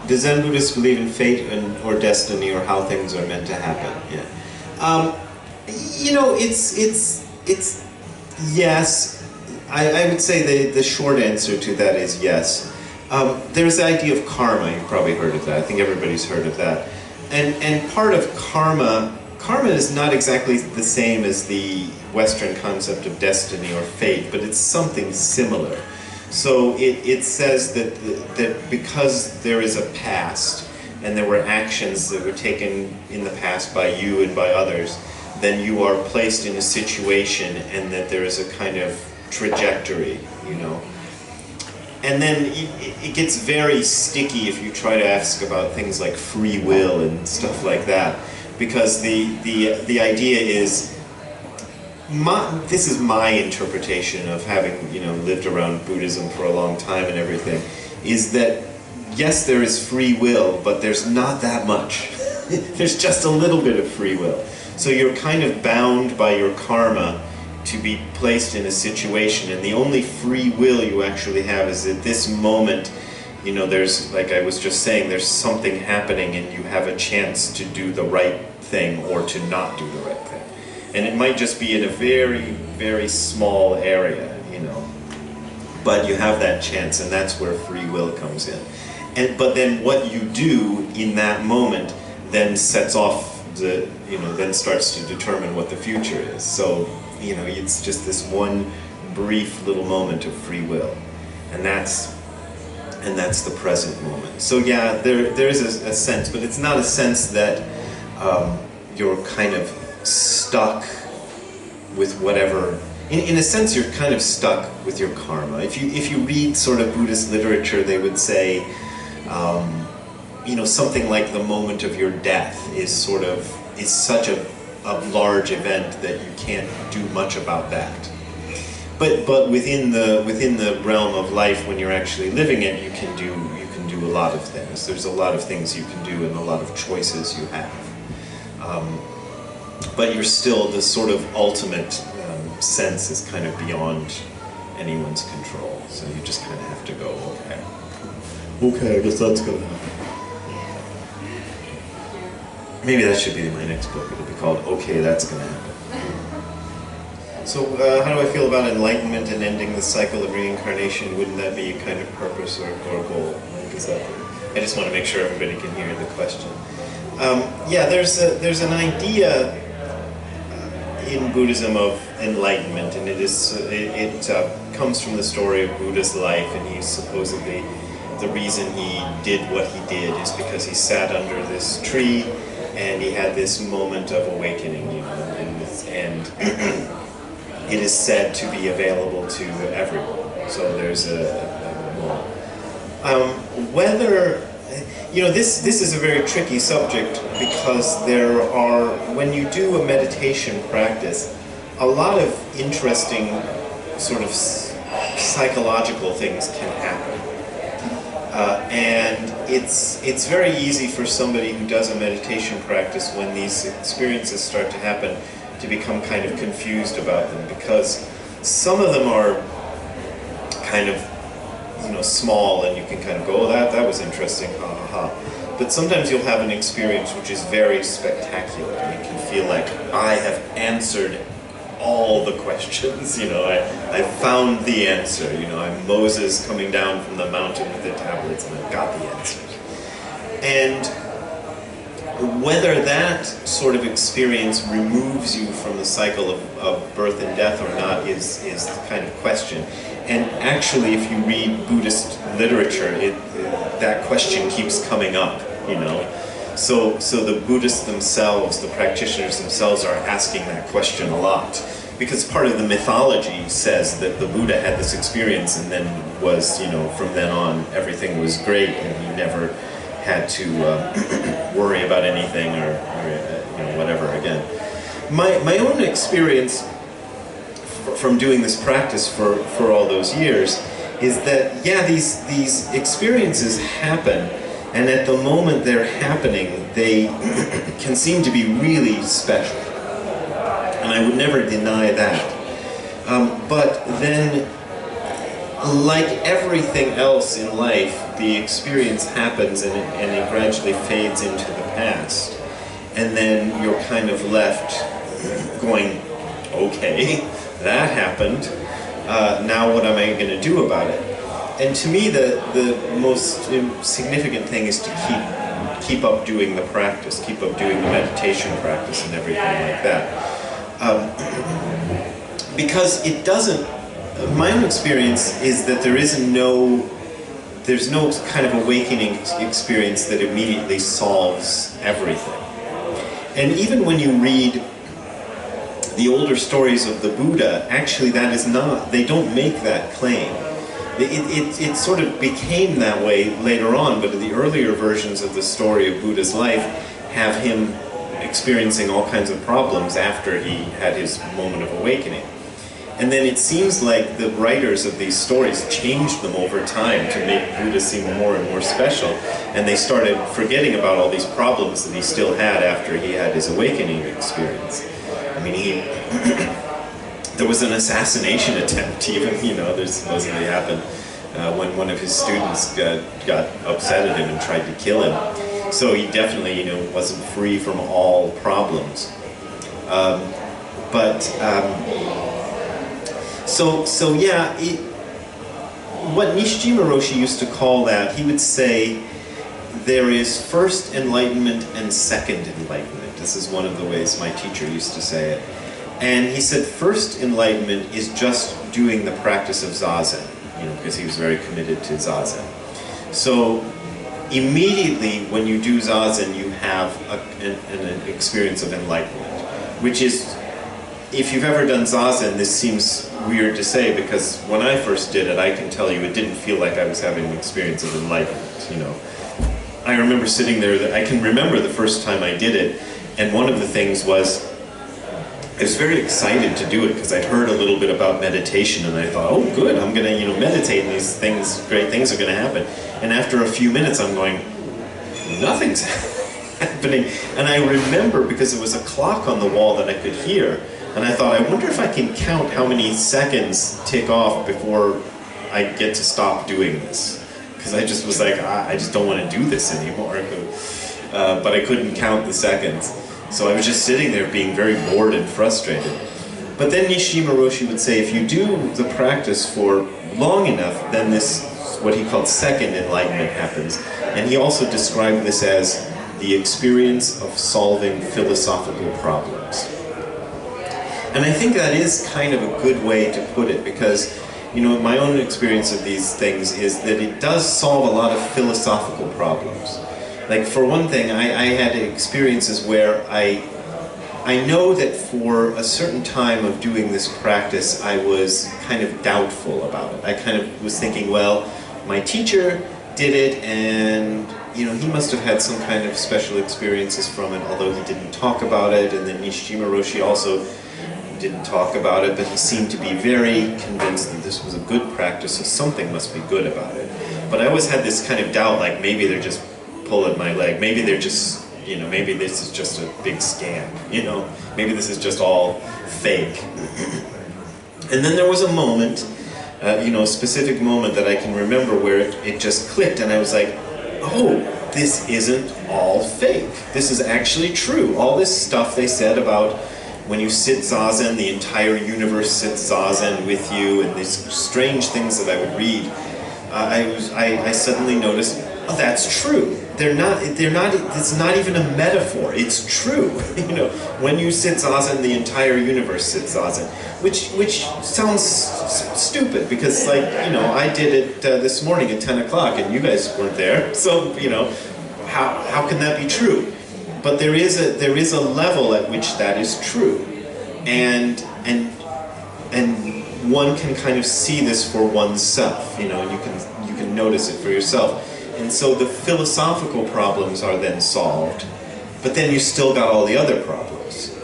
Do Zen Buddhists believe in fate or destiny or how things are meant to happen? Yeah. You know, it's yes. I would say the short answer to that is yes. There's the idea of karma. You've probably heard of that. I think everybody's heard of that. And part of karma is not exactly the same as the Western concept of destiny or fate, but it's something similar. So it says that because there is a past, and there were actions that were taken in the past by you and by others, then you are placed in a situation, and that there is a kind of trajectory, you know. And then it gets very sticky if you try to ask about things like free will and stuff like that, because the idea is, this is my interpretation of having, you know, lived around Buddhism for a long time and everything, is that yes, there is free will, but there's not that much. There's just a little bit of free will. So you're kind of bound by your karma to be placed in a situation, and the only free will you actually have is at this moment, you know, there's, like I was just saying, there's something happening and you have a chance to do the right thing or to not do the right thing. And it might just be in a very, very small area, you know. But you have that chance, and that's where free will comes in. But then what you do in that moment then sets off the, you know, then starts to determine what the future is. So, you know, it's just this one brief little moment of free will. And that's the present moment. So yeah, there is a sense, but it's not a sense that you're kind of stuck with whatever. In a sense, you're kind of stuck with your karma. If you read sort of Buddhist literature, they would say, you know, something like the moment of your death is such a large event that you can't do much about that. But within the realm of life, when you're actually living it, you can do a lot of things. There's a lot of things you can do and a lot of choices you have. But you're still, the sort of ultimate sense is kind of beyond anyone's control. So you just kind of have to go, okay, I guess that's gonna happen. Maybe that should be my next book. It'll be called Okay, That's Gonna Happen. So how do I feel about enlightenment and ending the cycle of reincarnation? Wouldn't that be a kind of purpose or goal? I just want to make sure everybody can hear the question. Yeah, there's an idea in Buddhism of enlightenment, and it comes from the story of Buddha's life, and he's supposedly, the reason he did what he did is because he sat under this tree and he had this moment of awakening, you know, and it is said to be available to everyone. So there's whether, you know, this is a very tricky subject, because when you do a meditation practice, a lot of interesting sort of psychological things can happen. And it's very easy for somebody who does a meditation practice, when these experiences start to happen, to become kind of confused about them, because some of them are kind of, you know, small, and you can kind of go, oh, that was interesting, ha ha ha. But sometimes you'll have an experience which is very spectacular, and you can feel like, I have answered all the questions, you know, I found the answer, you know, I'm Moses coming down from the mountain with the tablets, and I've got the answers. And whether that sort of experience removes you from the cycle of birth and death or not is the kind of question. And actually, if you read Buddhist literature, that question keeps coming up, you know. So the Buddhists themselves, the practitioners themselves, are asking that question a lot. Because part of the mythology says that the Buddha had this experience, and then was, you know, from then on, everything was great, and he never had to worry about anything or you know, whatever again. My own experience from doing this practice for all those years is that, yeah, these experiences happen, and at the moment they're happening, they can seem to be really special. And I would never deny that. But then like everything else in life, the experience happens and it gradually fades into the past. And then you're kind of left going, okay, that happened. Now what am I going to do about it? And to me, the most significant thing is to keep up doing the practice, keep up doing the meditation practice and everything like that. Because it doesn't, my own experience is that there's no kind of awakening experience that immediately solves everything. And even when you read the older stories of the Buddha, actually that is not, they don't make that claim. It sort of became that way later on, but the earlier versions of the story of Buddha's life have him experiencing all kinds of problems after he had his moment of awakening. And then it seems like the writers of these stories changed them over time to make Buddha seem more and more special, and they started forgetting about all these problems that he still had after he had his awakening experience. I mean, there was an assassination attempt even, that supposedly happened when one of his students got upset at him and tried to kill him. So he definitely, wasn't free from all problems. So yeah, what Nishijima Roshi used to call that, he would say there is first enlightenment and second enlightenment. This is one of the ways my teacher used to say it. And he said first enlightenment is just doing the practice of Zazen, because he was very committed to Zazen. So immediately when you do Zazen, you have an experience of enlightenment, which is, if you've ever done Zazen, this seems weird to say, because when I first did it, I can tell you it didn't feel like I was having an experience of enlightenment, I remember sitting there, I can remember the first time I did it, and one of the things was, I was very excited to do it because I'd heard a little bit about meditation, and I thought, oh good, I'm going to meditate, and these things, great things are going to happen. And after a few minutes I'm going, nothing's happening. And I remember, because there was a clock on the wall that I could hear, and I thought, I wonder if I can count how many seconds tick off before I get to stop doing this. Because I just was like, I just don't want to do this anymore. But I couldn't count the seconds. So I was just sitting there being very bored and frustrated. But then Nishijima Roshi would say, if you do the practice for long enough, then this, what he called second enlightenment, happens. And he also described this as the experience of solving philosophical problems. And I think that is kind of a good way to put it, because my own experience of these things is that it does solve a lot of philosophical problems. Like, for one thing, I had experiences where I know that for a certain time of doing this practice, I was kind of doubtful about it. I kind of was thinking, well, my teacher did it, and he must have had some kind of special experiences from it, although he didn't talk about it. And then Nishijima Roshi also didn't talk about it, but he seemed to be very convinced that this was a good practice, so something must be good about it. But I always had this kind of doubt, like maybe they're just pulling my leg, maybe they're just, maybe this is just a big scam, maybe this is just all fake. And then there was a moment, a specific moment that I can remember where it just clicked, and I was like, oh, this isn't all fake. This is actually true. All this stuff they said about when you sit Zazen, the entire universe sits Zazen with you, and these strange things that I would read, I suddenly noticed, oh, that's true. It's not even a metaphor, it's true. When you sit Zazen, the entire universe sits Zazen. Which sounds stupid, because I did it this morning at 10 o'clock and you guys weren't there, so, how can that be true? But there is a level at which that is true, and one can kind of see this for oneself, and you can notice it for yourself. And so the philosophical problems are then solved, but then you still got all the other problems.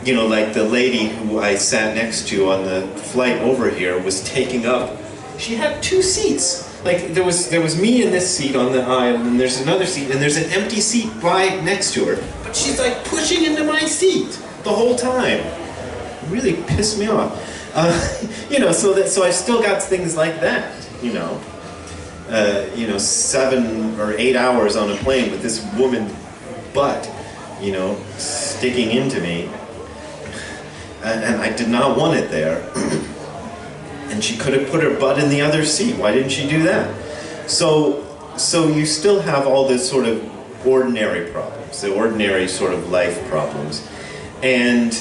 Like the lady who I sat next to on the flight over here was taking up, she had 2 seats. Like, there was me in this seat on the aisle, and there's another seat, and there's an empty seat right next to her. But she's like pushing into my seat the whole time. It really pissed me off. So I still got things like that. 7 or 8 hours on a plane with this woman butt, sticking into me, and I did not want it there. And she could have put her butt in the other seat. Why didn't she do that? So you still have all this sort of ordinary problems, the ordinary sort of life problems, and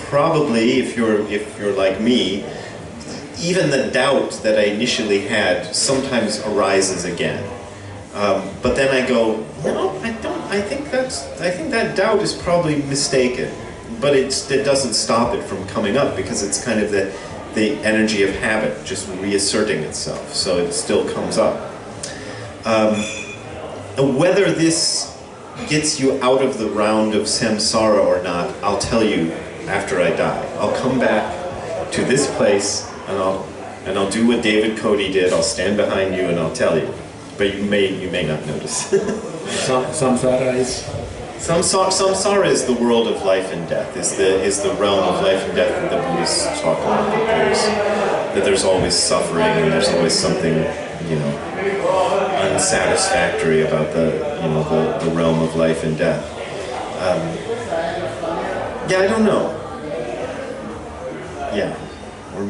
probably if you're like me, even the doubt that I initially had sometimes arises again. But then I go, no, I don't. I think that doubt is probably mistaken, but it doesn't stop it from coming up, because it's kind of the energy of habit just reasserting itself. So it still comes up. Whether this gets you out of the round of samsara or not, I'll tell you after I die. I'll come back to this place, and I'll do what David Cody did. I'll stand behind you and I'll tell you, but you may not notice. Samsara is? Samsara is the world of life and death. Is the realm of life and death that the Buddhists talk about. That there's always suffering and there's always something unsatisfactory about the realm of life and death. I don't know. Yeah. Or